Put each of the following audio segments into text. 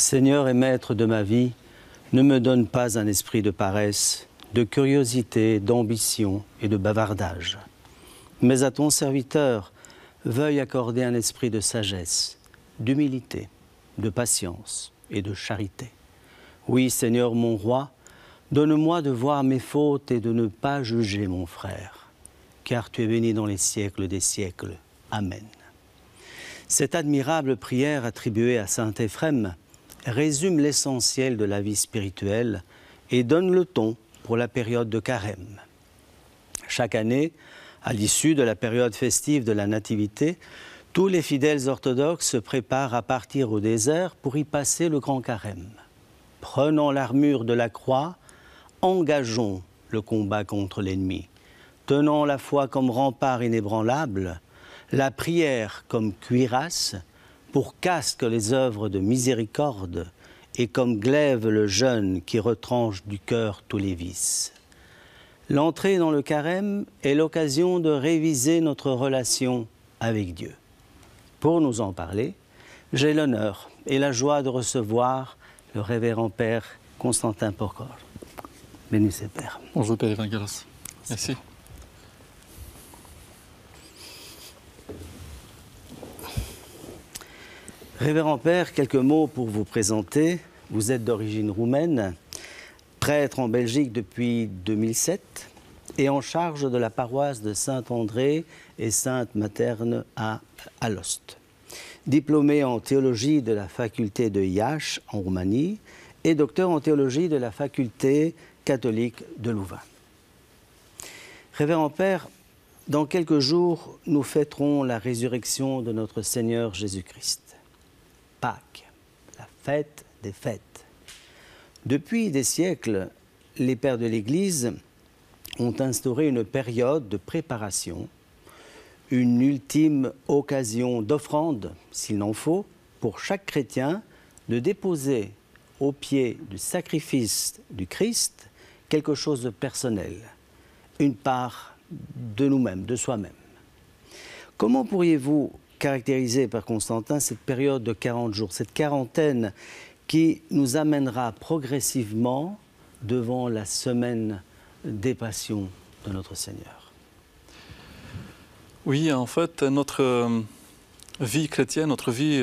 Seigneur et Maître de ma vie, ne me donne pas un esprit de paresse, de curiosité, d'ambition et de bavardage. Mais à ton serviteur, veuille accorder un esprit de sagesse, d'humilité, de patience et de charité. Oui, Seigneur mon roi, donne-moi de voir mes fautes et de ne pas juger mon frère, car tu es béni dans les siècles des siècles. Amen. Cette admirable prière attribuée à saint Éphrem résume l'essentiel de la vie spirituelle et donne le ton pour la période de carême. Chaque année, à l'issue de la période festive de la Nativité, tous les fidèles orthodoxes se préparent à partir au désert pour y passer le grand carême. Prenons l'armure de la croix, engageons le combat contre l'ennemi. Tenons la foi comme rempart inébranlable, la prière comme cuirasse, pour casque les œuvres de miséricorde et comme glaive le jeûne qui retranche du cœur tous les vices. L'entrée dans le carême est l'occasion de réviser notre relation avec Dieu. Pour nous en parler, j'ai l'honneur et la joie de recevoir le révérend Père Constantin Porcol. Bénissez Père. Bonjour Père Evangelos. Merci. Révérend Père, quelques mots pour vous présenter. Vous êtes d'origine roumaine, prêtre en Belgique depuis 2007 et en charge de la paroisse de Saint-André et Sainte-Materne à Alost. Diplômé en théologie de la faculté de Iași en Roumanie et docteur en théologie de la faculté catholique de Louvain. Révérend Père, dans quelques jours, nous fêterons la résurrection de notre Seigneur Jésus-Christ. Pâques, la fête des fêtes. Depuis des siècles, les pères de l'Église ont instauré une période de préparation, une ultime occasion d'offrande, s'il en faut, pour chaque chrétien de déposer au pied du sacrifice du Christ quelque chose de personnel, une part de nous-mêmes, de soi-même. Comment pourriez-vous caractériser par Constantin cette période de 40 jours, cette quarantaine qui nous amènera progressivement devant la semaine des passions de notre Seigneur? Oui, en fait, notre vie chrétienne, notre vie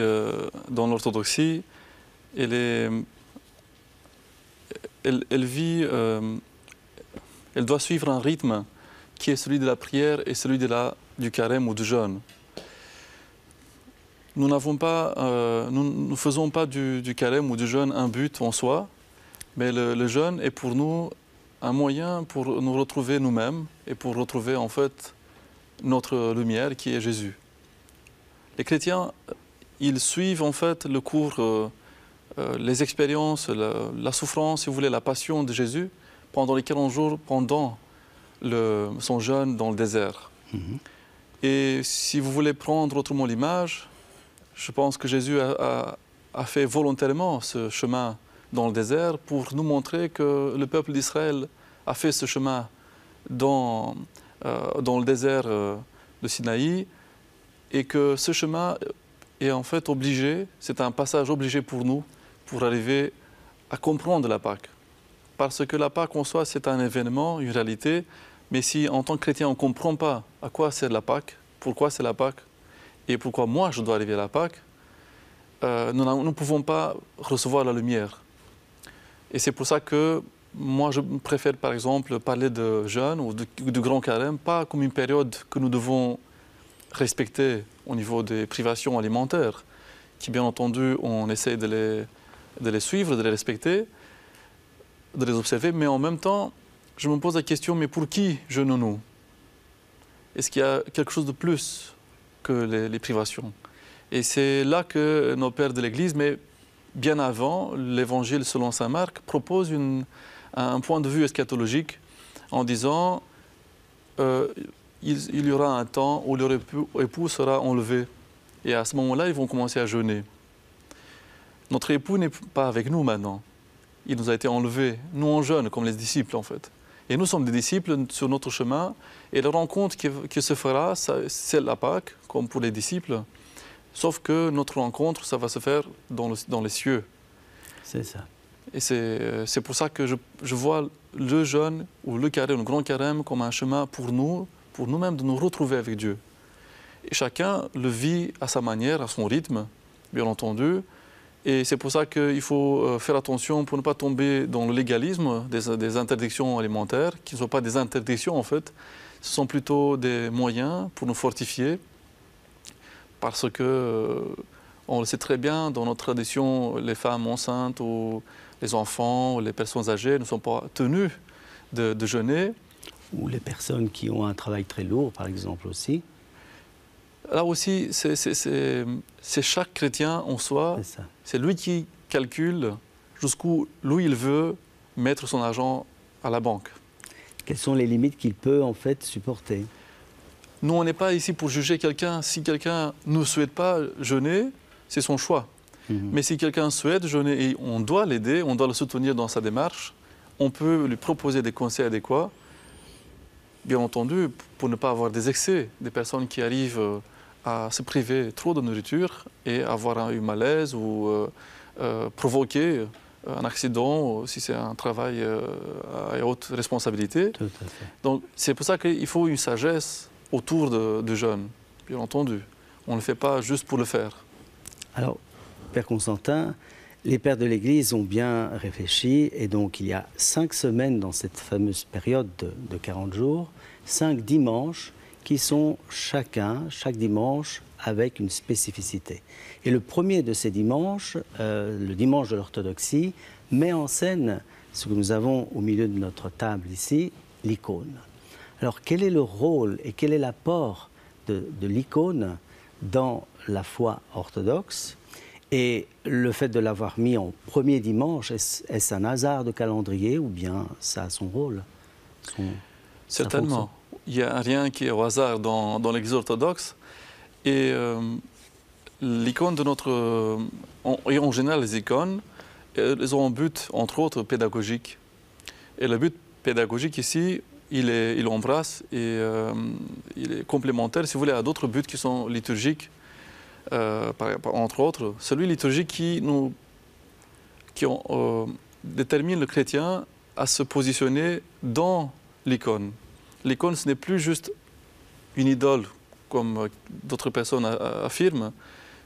dans l'orthodoxie, elle doit suivre un rythme qui est celui de la prière et celui du carême ou du jeûne. Nous ne faisons pas du carême ou du jeûne un but en soi, mais le jeûne est pour nous un moyen pour nous retrouver nous-mêmes et pour retrouver en fait notre lumière qui est Jésus. Les chrétiens, ils suivent en fait le cours, les expériences, la souffrance, si vous voulez, la passion de Jésus pendant les 40 jours, pendant son jeûne dans le désert. Et si vous voulez prendre autrement l'image, je pense que Jésus a fait volontairement ce chemin dans le désert pour nous montrer que le peuple d'Israël a fait ce chemin dans le désert de Sinaï et que ce chemin est en fait obligé, c'est un passage obligé pour nous pour arriver à comprendre la Pâque. Parce que la Pâque en soi, c'est un événement, une réalité, mais si en tant que chrétien on ne comprend pas à quoi sert la Pâque, pourquoi c'est la Pâque, et pourquoi moi je dois arriver à la Pâque, nous ne pouvons pas recevoir la lumière. Et c'est pour ça que moi je préfère par exemple parler de jeûne ou de grand carême, pas comme une période que nous devons respecter au niveau des privations alimentaires, qui bien entendu on essaie de les suivre, de les respecter, de les observer, mais en même temps je me pose la question, mais pour qui jeûnons-nous? Est-ce qu'il y a quelque chose de plus que les privations? Et c'est là que nos pères de l'Église, mais bien avant, l'Évangile selon saint Marc propose un point de vue eschatologique en disant il y aura un temps où leur époux sera enlevé. Et à ce moment-là, ils vont commencer à jeûner. Notre époux n'est pas avec nous maintenant. Il nous a été enlevé. Nous, on jeûne comme les disciples, en fait. Et nous sommes des disciples sur notre chemin. Et la rencontre qui se fera, c'est la Pâque, comme pour les disciples. Sauf que notre rencontre, ça va se faire dans les cieux. C'est ça. Et c'est pour ça que je vois le jeûne ou le carême, le grand carême, comme un chemin pour nous-mêmes de nous retrouver avec Dieu. Et chacun le vit à sa manière, à son rythme, bien entendu. Et c'est pour ça qu'il faut faire attention pour ne pas tomber dans le légalisme des interdictions alimentaires, qui ne sont pas des interdictions en fait, ce sont plutôt des moyens pour nous fortifier, parce que on le sait très bien, dans notre tradition, les femmes enceintes ou les enfants ou les personnes âgées ne sont pas tenues de jeûner. Ou les personnes qui ont un travail très lourd, par exemple, aussi. Là aussi, c'est chaque chrétien en soi, c'est lui qui calcule jusqu'où lui il veut mettre son argent à la banque. Quelles sont les limites qu'il peut en fait supporter? Nous, on n'est pas ici pour juger quelqu'un. Si quelqu'un ne souhaite pas jeûner, c'est son choix. Mais si quelqu'un souhaite jeûner et on doit l'aider, on doit le soutenir dans sa démarche, on peut lui proposer des conseils adéquats, bien entendu, pour ne pas avoir des excès, des personnes qui arrivent à se priver trop de nourriture et avoir un malaise ou provoquer un accident si c'est un travail à haute responsabilité. Tout à fait. Donc c'est pour ça qu'il faut une sagesse autour du jeûne, bien entendu. On ne le fait pas juste pour le faire. Alors, Père Constantin, les pères de l'Église ont bien réfléchi et donc il y a 5 semaines dans cette fameuse période de 40 jours, 5 dimanches qui sont chaque dimanche avec une spécificité. Et le premier de ces dimanches, le dimanche de l'orthodoxie, met en scène ce que nous avons au milieu de notre table ici, l'icône. Alors quel est le rôle et quel est l'apport de l'icône dans la foi orthodoxe? Et le fait de l'avoir mis en premier dimanche, est-ce un hasard de calendrier ou bien ça a son rôle? Certainement. Il n'y a rien qui est au hasard dans l'Église orthodoxe. Et l'icône de notre... et en général, les icônes, elles ont un but, entre autres, pédagogique. Et le but pédagogique ici, il embrasse et il est complémentaire, si vous voulez, à d'autres buts qui sont liturgiques. Entre autres, celui liturgique qui détermine le chrétien à se positionner dans l'icône. L'icône, ce n'est plus juste une idole, comme d'autres personnes affirment,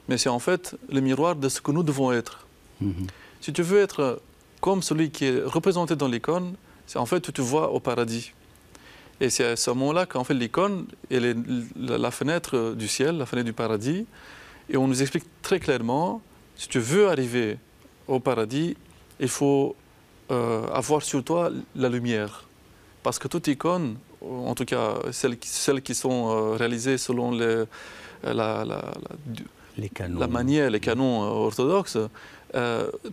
mais c'est en fait le miroir de ce que nous devons être. Si tu veux être comme celui qui est représenté dans l'icône, c'est en fait tu te vois au paradis. Et c'est à ce moment-là qu'en fait l'icône, elle est la fenêtre du ciel, la fenêtre du paradis. Et on nous explique très clairement, si tu veux arriver au paradis, il faut avoir sur toi la lumière. Parce que toute icône, en tout cas celles qui sont réalisées selon la manière, les canons orthodoxes,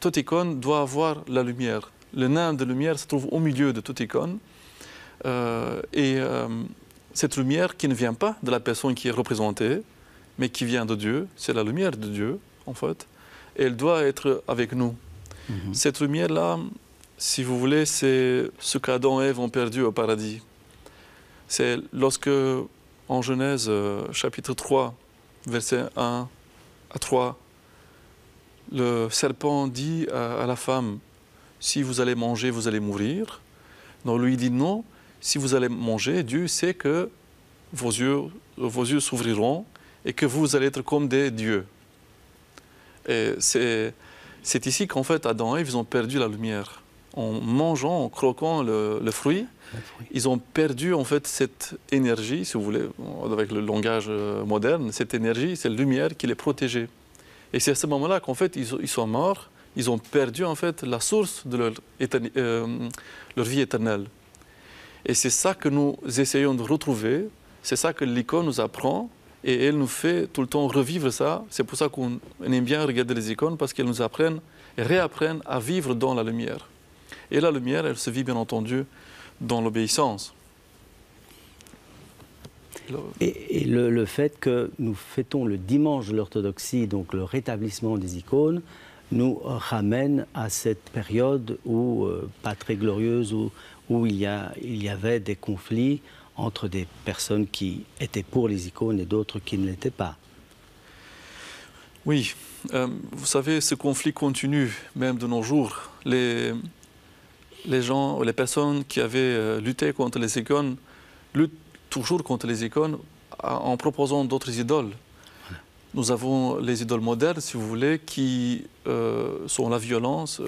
toute icône doit avoir la lumière. Le nain de lumière se trouve au milieu de toute icône. Cette lumière qui ne vient pas de la personne qui est représentée, mais qui vient de Dieu, c'est la lumière de Dieu, en fait, et elle doit être avec nous. Cette lumière-là, si vous voulez, c'est ce qu'Adam et Ève ont perdu au paradis. C'est lorsque, en Genèse, chapitre 3, versets 1 à 3, le serpent dit à la femme, « Si vous allez manger, vous allez mourir. » Donc lui dit non, si vous allez manger, Dieu sait que vos yeux s'ouvriront et que vous allez être comme des dieux. Et c'est ici qu'en fait Adam et Ève, ils ont perdu la lumière. En mangeant, en croquant le fruit, ils ont perdu en fait cette énergie, si vous voulez, avec le langage moderne, cette énergie, cette lumière qui les protégeait. Et c'est à ce moment-là qu'en fait ils sont morts, ils ont perdu en fait la source de leur vie éternelle. Et c'est ça que nous essayons de retrouver, c'est ça que l'icône nous apprend, et elle nous fait tout le temps revivre ça. C'est pour ça qu'on aime bien regarder les icônes, parce qu'elles nous apprennent et réapprennent à vivre dans la lumière. Et la lumière, elle se vit bien entendu dans l'obéissance. Et le fait que nous fêtons le dimanche de l'orthodoxie, donc le rétablissement des icônes, nous ramène à cette période où, pas très glorieuse, où il y avait des conflits entre des personnes qui étaient pour les icônes et d'autres qui ne l'étaient pas. Oui, vous savez, ce conflit continue même de nos jours. Les gens, les personnes qui avaient lutté contre les icônes luttent toujours contre les icônes en proposant d'autres idoles. Nous avons les idoles modernes, si vous voulez, qui sont la violence,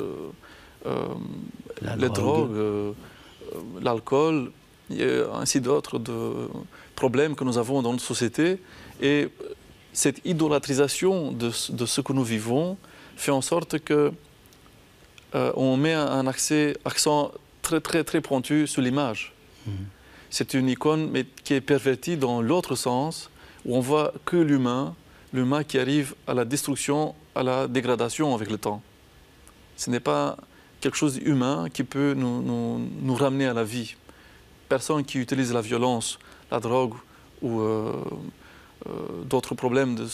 les drogues, l'alcool, et ainsi d'autres problèmes que nous avons dans notre société. Et cette idolâtrisation de ce que nous vivons fait en sorte que on met un accent très pointu sur l'image. C'est une icône mais qui est pervertie dans l'autre sens, où on voit que l'humain qui arrive à la destruction, à la dégradation avec le temps. Ce n'est pas quelque chose d'humain qui peut nous ramener à la vie. Personne qui utilise la violence, la drogue ou d'autres problèmes de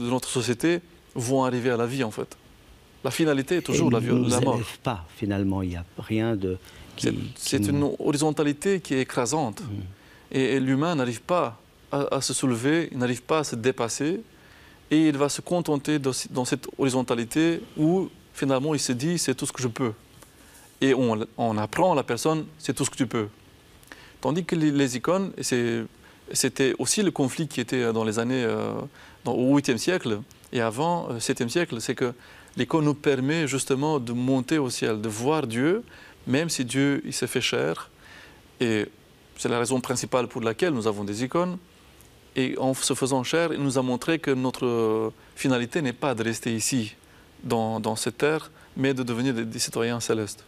notre société vont arriver à la vie en fait. La finalité est toujours la mort. Élève pas, finalement, il n'y a rien de... C'est une horizontalité qui est écrasante. Et l'humain n'arrive pas à se soulever, il n'arrive pas à se dépasser, et il va se contenter dans cette horizontalité où finalement il se dit c'est tout ce que je peux. Et on apprend à la personne c'est tout ce que tu peux. Tandis que les icônes, c'était aussi le conflit qui était dans les années, au 8e siècle et avant, 7e siècle, c'est que l'icône nous permet justement de monter au ciel, de voir Dieu, même si Dieu il s'est fait chair. Et c'est la raison principale pour laquelle nous avons des icônes. Et en se faisant chair, il nous a montré que notre finalité n'est pas de rester ici, dans cette terre, mais de devenir des citoyens célestes.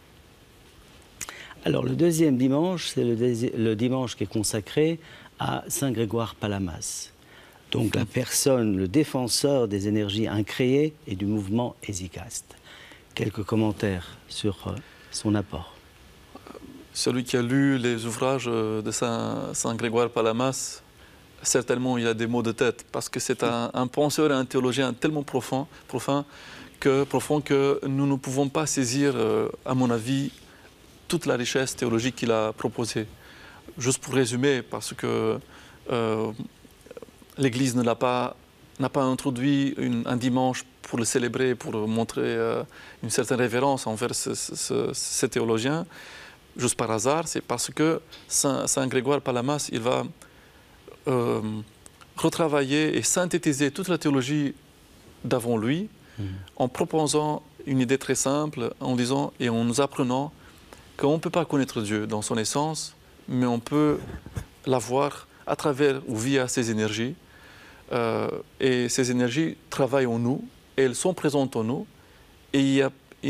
Alors le deuxième dimanche, c'est le dimanche qui est consacré à Saint Grégoire Palamas. Donc la personne, le défenseur des énergies incréées et du mouvement hésychaste. Quelques commentaires sur son apport. Celui qui a lu les ouvrages de Saint Grégoire Palamas, certainement il a des maux de tête, parce que c'est un penseur et un théologien tellement profond que nous ne pouvons pas saisir, à mon avis, toute la richesse théologique qu'il a proposée. Juste pour résumer, parce que l'Église n'a pas introduit un dimanche pour le célébrer, pour montrer une certaine révérence envers ces théologiens, juste par hasard, c'est parce que Saint Grégoire Palamas, il va retravailler et synthétiser toute la théologie d'avant lui en proposant une idée très simple, en disant et en nous apprenant qu'on ne peut pas connaître Dieu dans son essence, mais on peut l'avoir à travers ou via ses énergies. Et ces énergies travaillent en nous, et elles sont présentes en nous, et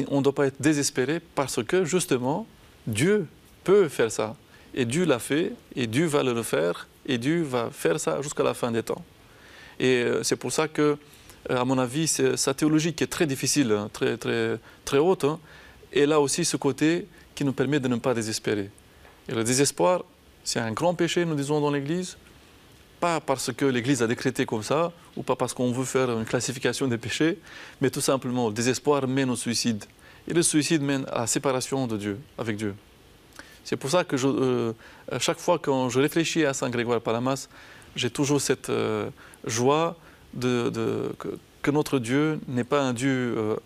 on ne doit pas être désespéré parce que justement, Dieu peut faire ça. Et Dieu l'a fait, et Dieu va le refaire, et Dieu va faire ça jusqu'à la fin des temps. Et c'est pour ça que, à mon avis, sa théologie qui est très difficile, hein, très haute, hein, et là aussi ce côté qui nous permet de ne pas désespérer. Et le désespoir, c'est un grand péché, nous disons, dans l'Église, pas parce que l'Église a décrété comme ça, ou pas parce qu'on veut faire une classification des péchés, mais tout simplement, le désespoir mène au suicide. Et le suicide mène à la séparation de Dieu, avec Dieu. C'est pour ça que chaque fois que je réfléchis à Saint Grégoire Palamas, j'ai toujours cette joie que notre Dieu n'est pas un Dieu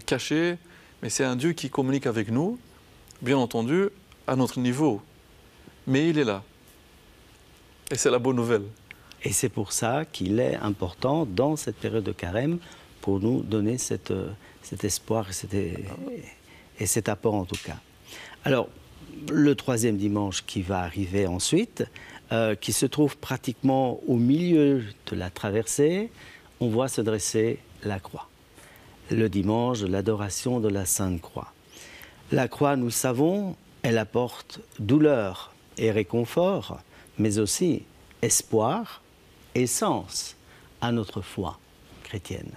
caché, mais c'est un Dieu qui communique avec nous, bien entendu, à notre niveau. Mais il est là. Et c'est la bonne nouvelle. Et c'est pour ça qu'il est important, dans cette période de carême, pour nous donner cet espoir et cet apport en tout cas. Alors, le troisième dimanche qui va arriver ensuite, qui se trouve pratiquement au milieu de la traversée, on voit se dresser la croix. Le dimanche de l'adoration de la Sainte Croix. La croix, nous le savons, elle apporte douleur et réconfort, mais aussi espoir et sens à notre foi chrétienne.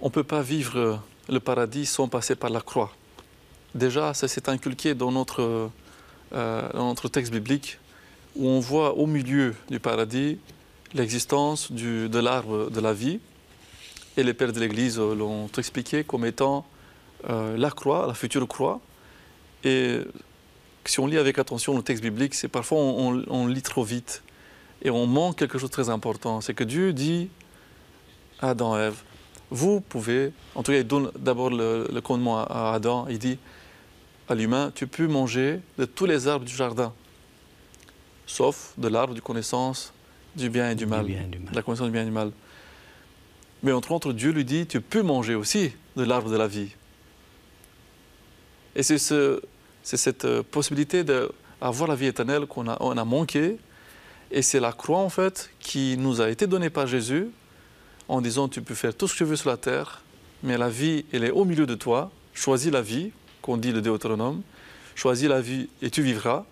On ne peut pas vivre le paradis sans passer par la croix. Déjà, ça s'est inculqué dans notre texte biblique, où on voit au milieu du paradis l'existence de l'arbre de la vie. Et les pères de l'Église l'ont expliqué comme étant la croix, la future croix. Et si on lit avec attention le texte biblique, c'est parfois on lit trop vite. Et on manque quelque chose de très important. C'est que Dieu dit à Adam et Ève, vous pouvez, en tout cas il donne d'abord le commandement à Adam, il dit à l'humain, tu peux manger de tous les arbres du jardin, sauf de l'arbre de connaissance du bien et du mal, de la connaissance du bien et du mal. Mais entre autres, Dieu lui dit, tu peux manger aussi de l'arbre de la vie. Et c'est cette possibilité d'avoir la vie éternelle qu'on a manqué. Et c'est la croix, en fait, qui nous a été donnée par Jésus en disant, tu peux faire tout ce que tu veux sur la terre, mais la vie, elle est au milieu de toi. Choisis la vie, qu'on dit le Deutéronome. Choisis la vie et tu vivras.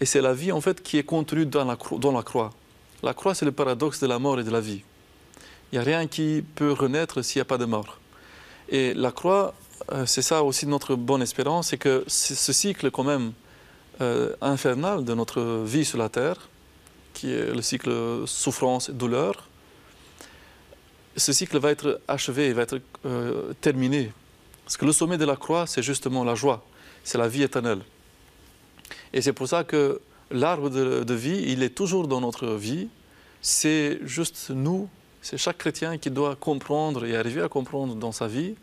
Et c'est la vie, en fait, qui est contenue dans la croix. La croix, c'est le paradoxe de la mort et de la vie. Il n'y a rien qui peut renaître s'il n'y a pas de mort. Et la croix, c'est ça aussi notre bonne espérance, c'est que ce cycle quand même infernal de notre vie sur la terre, qui est le cycle souffrance et douleur, ce cycle va être achevé, va être terminé. Parce que le sommet de la croix, c'est justement la joie, c'est la vie éternelle. Et c'est pour ça que l'arbre de vie, il est toujours dans notre vie, c'est juste nous, c'est chaque chrétien qui doit comprendre et arriver à comprendre dans sa vie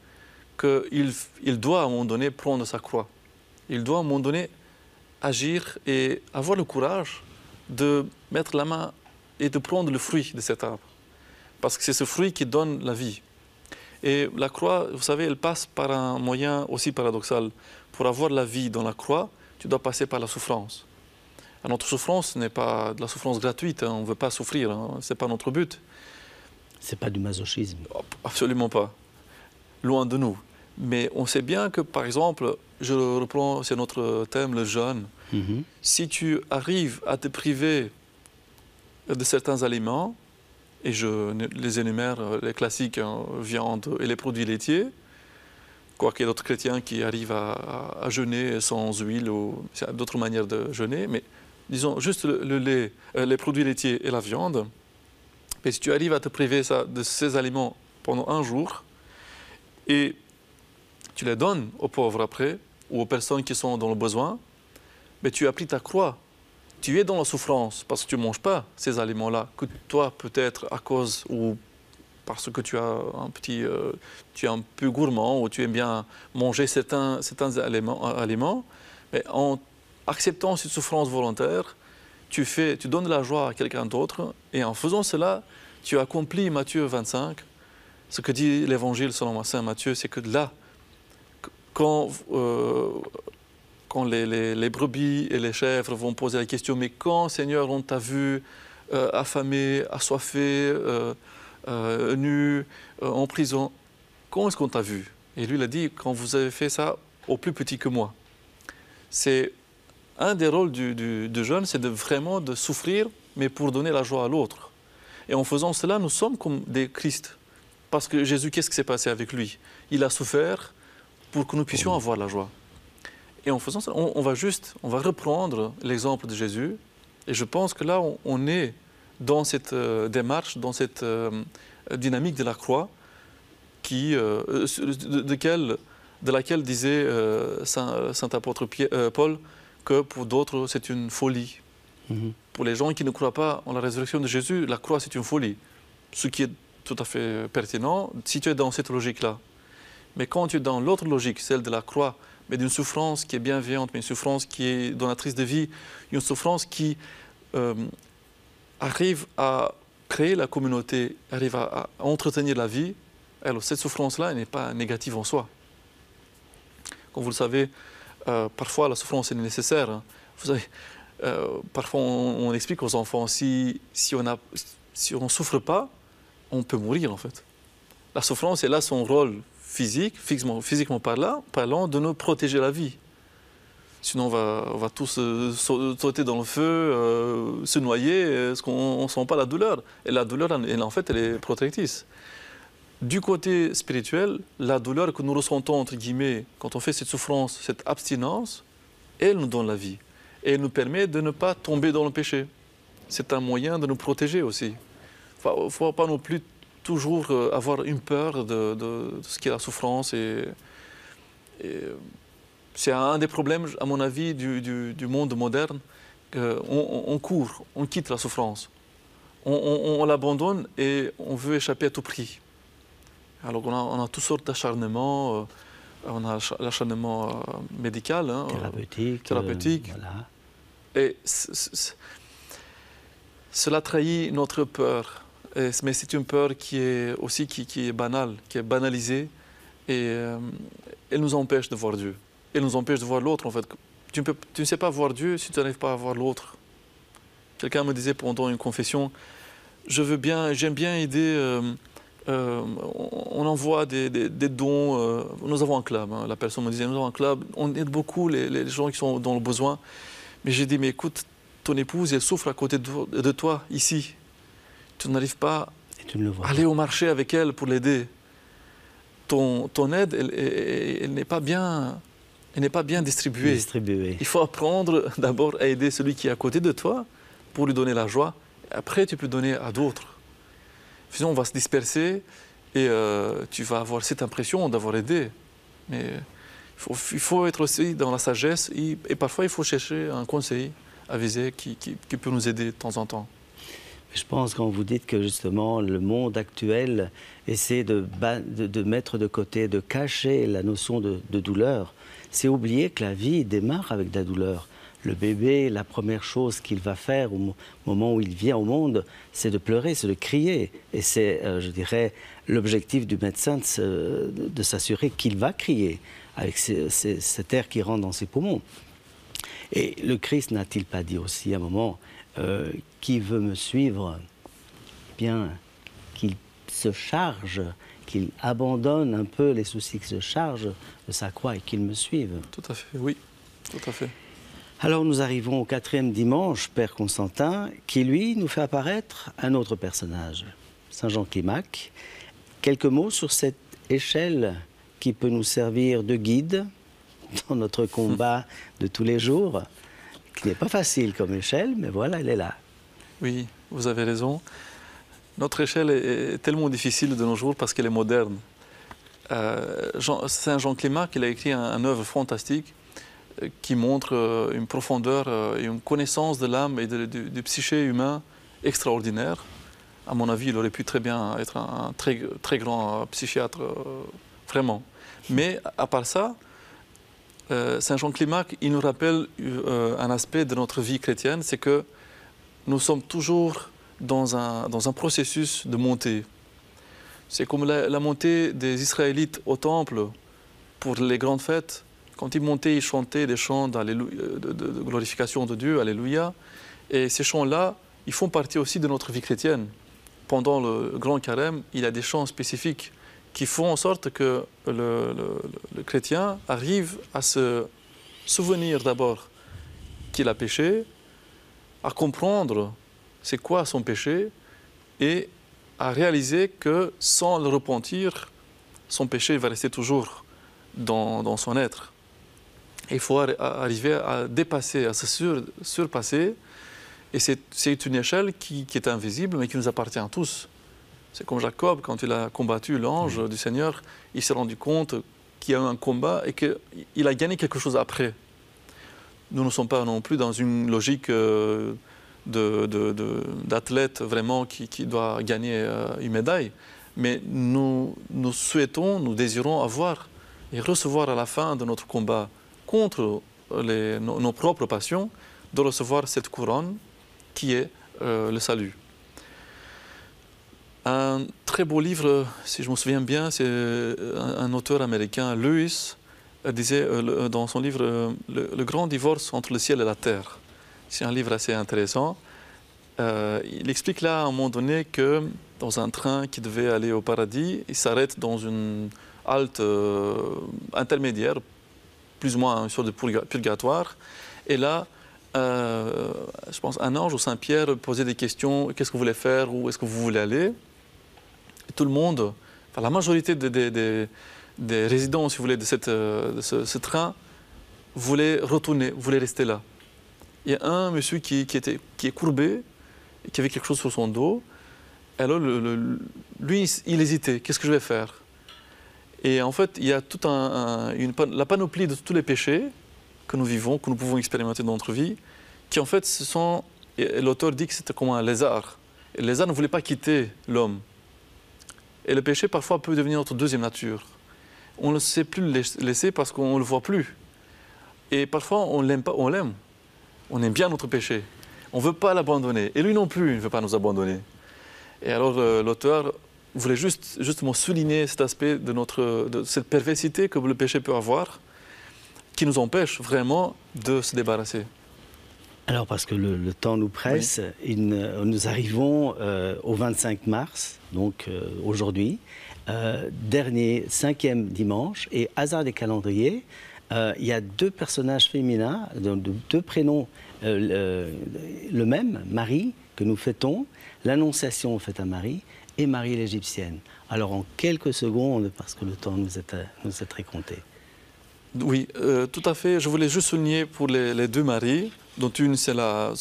qu'il doit à un moment donné prendre sa croix. Il doit à un moment donné agir et avoir le courage de mettre la main et de prendre le fruit de cet arbre. Parce que c'est ce fruit qui donne la vie. Et la croix, vous savez, elle passe par un moyen aussi paradoxal. Pour avoir la vie dans la croix, tu dois passer par la souffrance. Et notre souffrance n'est pas de la souffrance gratuite, hein. On ne veut pas souffrir, hein. Ce n'est pas notre but. C'est pas du masochisme. Absolument pas. Loin de nous. Mais on sait bien que, par exemple, je reprends, c'est notre thème, le jeûne. Si tu arrives à te priver de certains aliments, et je les énumère, les classiques, hein, viande et les produits laitiers, quoiqu'il y ait d'autres chrétiens qui arrivent à jeûner sans huile, ou d'autres manières de jeûner, mais disons juste le lait, les produits laitiers et la viande. Mais si tu arrives à te priver de ces aliments pendant un jour, et tu les donnes aux pauvres après, ou aux personnes qui sont dans le besoin, mais tu as pris ta croix. Tu es dans la souffrance parce que tu ne manges pas ces aliments-là, que toi, peut-être à cause ou parce que tu as tu es un peu gourmand ou tu aimes bien manger certains aliments, mais en acceptant cette souffrance volontaire, tu donnes de la joie à quelqu'un d'autre, et en faisant cela, tu accomplis Matthieu 25. Ce que dit l'Évangile selon Saint Matthieu, c'est que là, quand les brebis et les chèvres vont poser la question, mais quand, Seigneur, on t'a vu affamé, assoiffé, nu, en prison, quand est-ce qu'on t'a vu? Et lui, il a dit, quand vous avez fait ça au plus petit que moi. C'est un des rôles du jeûne, c'est vraiment de souffrir, mais pour donner la joie à l'autre. Et en faisant cela, nous sommes comme des Christ. Parce que Jésus, qu'est-ce qui s'est passé avec lui? Il a souffert pour que nous puissions avoir la joie. Et en faisant ça, on va reprendre l'exemple de Jésus. Et je pense que là, on est dans cette démarche, dans cette dynamique de la croix, de laquelle disait saint apôtre Paul que pour d'autres, c'est une folie. Pour les gens qui ne croient pas en la résurrection de Jésus, la croix, c'est une folie. Ce qui est tout à fait pertinent si tu es dans cette logique-là. Mais quand tu es dans l'autre logique, celle de la croix, mais d'une souffrance qui est bienveillante, mais une souffrance qui est donatrice de vie, une souffrance qui arrive à créer la communauté, arrive à entretenir la vie, alors cette souffrance-là, elle n'est pas négative en soi. Comme vous le savez, parfois la souffrance est nécessaire. Hein. Vous savez, parfois on explique aux enfants, si on ne souffre pas, on peut mourir en fait. La souffrance est là son rôle physiquement parlant, de nous protéger la vie. Sinon, on va tous sauter dans le feu, se noyer, parce qu'on ne sent pas la douleur. Et la douleur, en fait, elle est protectrice. Du côté spirituel, la douleur que nous ressentons, entre guillemets, quand on fait cette souffrance, cette abstinence, elle nous donne la vie. Et elle nous permet de ne pas tomber dans le péché. C'est un moyen de nous protéger aussi. Il ne faut pas non plus toujours avoir une peur de ce qu'est la souffrance. Et c'est un des problèmes, à mon avis, du monde moderne. On court, on quitte la souffrance. on l'abandonne et on veut échapper à tout prix. Alors on a toutes sortes d'acharnements, on a l'acharnement médical, hein, thérapeutique. Voilà. Et cela trahit notre peur. Mais c'est une peur qui est aussi qui est banale, qui est banalisée, et elle nous empêche de voir Dieu. Elle nous empêche de voir l'autre, en fait. Tu ne sais pas voir Dieu si tu n'arrives pas à voir l'autre. Quelqu'un me disait pendant une confession, j'aime bien aider, on envoie des dons, nous avons un club, hein. La personne me disait, nous avons un club, on aide beaucoup les gens qui sont dans le besoin. Mais j'ai dit, mais écoute, ton épouse, elle souffre à côté de toi, ici. Tu n'arrives pas à aller au marché avec elle pour l'aider. Ton aide, elle n'est pas bien distribuée. Il faut apprendre d'abord à aider celui qui est à côté de toi pour lui donner la joie. Après, tu peux donner à d'autres. Sinon, on va se disperser et tu vas avoir cette impression d'avoir aidé. Mais il faut être aussi dans la sagesse et parfois, il faut chercher un conseil avisé qui peut nous aider de temps en temps. Je pense quand vous dites que justement le monde actuel essaie de mettre de côté, de cacher la notion de douleur, c'est oublier que la vie démarre avec de la douleur. Le bébé, la première chose qu'il va faire au moment où il vient au monde, c'est de pleurer, c'est de crier. Et c'est, je dirais, l'objectif du médecin de s'assurer qu'il va crier avec cet air qui rentre dans ses poumons. Et le Christ n'a-t-il pas dit aussi à un moment qui veut me suivre, bien qu'il se charge, qu'il abandonne un peu les soucis, qu'il se charge de sa croix et qu'il me suive. Tout à fait, oui, tout à fait. Alors nous arrivons au 4e dimanche, Père Constantin, qui lui nous fait apparaître un autre personnage, Saint Jean Climac. Quelques mots sur cette échelle qui peut nous servir de guide dans notre combat de tous les jours, qui n'est pas facile comme échelle, mais voilà, elle est là. Oui, vous avez raison. Notre échelle est tellement difficile de nos jours parce qu'elle est moderne. Saint Jean Climac, il a écrit une œuvre fantastique qui montre une profondeur et une connaissance de l'âme et du psyché humain extraordinaire. À mon avis, il aurait pu très bien être un très, très grand psychiatre, vraiment. Mais à part ça, Saint Jean Climac, il nous rappelle un aspect de notre vie chrétienne, c'est que nous sommes toujours dans un processus de montée. C'est comme la montée des Israélites au temple pour les grandes fêtes. Quand ils montaient, ils chantaient des chants de glorification de Dieu, Alléluia. Et ces chants-là, ils font partie aussi de notre vie chrétienne. Pendant le Grand Carême, il y a des chants spécifiques qui font en sorte que le chrétien arrive à se souvenir d'abord qu'il a péché, à comprendre c'est quoi son péché et à réaliser que sans le repentir, son péché va rester toujours dans son être. Et il faut arriver à dépasser, à se surpasser. Et c'est une échelle qui est invisible, mais qui nous appartient à tous. C'est comme Jacob, quand il a combattu l'ange du Seigneur, il s'est rendu compte qu'il y a eu un combat et qu'il a gagné quelque chose après. Nous ne sommes pas non plus dans une logique d'athlète vraiment qui doit gagner une médaille, mais nous souhaitons, nous désirons avoir et recevoir à la fin de notre combat contre nos propres passions, de recevoir cette couronne qui est le salut. Un très beau livre, si je me souviens bien, c'est un auteur américain, Lewis, disait dans son livre Le grand divorce entre le ciel et la terre. C'est un livre assez intéressant. Il explique là à un moment donné que dans un train qui devait aller au paradis, il s'arrête dans une halte intermédiaire, plus ou moins une sorte de purgatoire. Et là, je pense un ange ou Saint Pierre posait des questions, qu'est-ce que vous voulez faire, où est-ce que vous voulez aller? Et tout le monde, enfin, la majorité des résidents, si vous voulez, de ce train, voulaient retourner, voulaient rester là. Il y a un monsieur qui est courbé, qui avait quelque chose sur son dos. Alors, lui, il hésitait. Qu'est-ce que je vais faire? Et en fait, il y a toute la panoplie de tous les péchés que nous vivons, que nous pouvons expérimenter dans notre vie, qui en fait, l'auteur dit que c'était comme un lézard. Et les ânes ne voulaient pas quitter l'homme. Et le péché, parfois, peut devenir notre deuxième nature. On ne sait plus le laisser parce qu'on ne le voit plus. Et parfois, on l'aime pas, on l'aime. On aime bien notre péché. On ne veut pas l'abandonner. Et lui non plus, il ne veut pas nous abandonner. Et alors, l'auteur voulait justement souligner cet aspect de cette perversité que le péché peut avoir, qui nous empêche vraiment de se débarrasser. Alors, parce que le temps nous presse, oui. Nous arrivons au 25 mars, donc aujourd'hui, dernier, 5e dimanche, et hasard des calendriers, il y a 2 personnages féminins, 2 prénoms, le même, Marie, que nous fêtons, l'Annonciation faite à Marie, et Marie l'Égyptienne. Alors, en quelques secondes, parce que le temps nous est très compté. Oui, tout à fait. Je voulais juste souligner pour les 2 Maries, dont une c'est la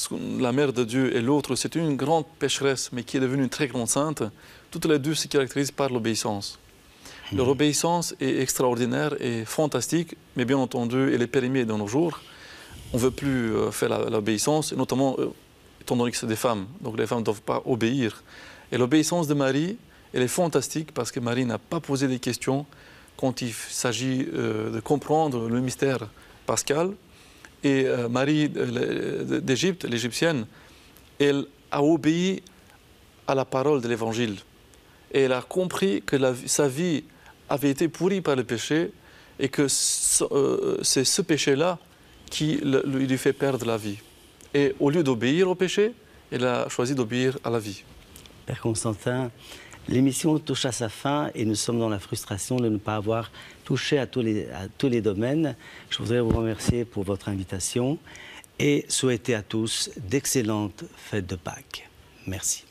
mère de Dieu et l'autre c'est une grande pécheresse, mais qui est devenue une très grande sainte. Toutes les 2 se caractérisent par l'obéissance. Leur obéissance est extraordinaire et fantastique, mais bien entendu, elle est périmée dans nos jours. On ne veut plus faire l'obéissance, notamment étant donné que c'est des femmes. Donc les femmes ne doivent pas obéir. Et l'obéissance de Marie, elle est fantastique parce que Marie n'a pas posé des questions quand il s'agit de comprendre le mystère pascal. Et Marie d'Égypte, l'Égyptienne, elle a obéi à la parole de l'Évangile. Et elle a compris que sa vie avait été pourrie par le péché et que c'est ce péché-là qui lui fait perdre la vie. Et au lieu d'obéir au péché, elle a choisi d'obéir à la vie. Père Constantin, l'émission touche à sa fin et nous sommes dans la frustration de ne pas avoir touché à tous les domaines. Je voudrais vous remercier pour votre invitation et souhaiter à tous d'excellentes fêtes de Pâques. Merci.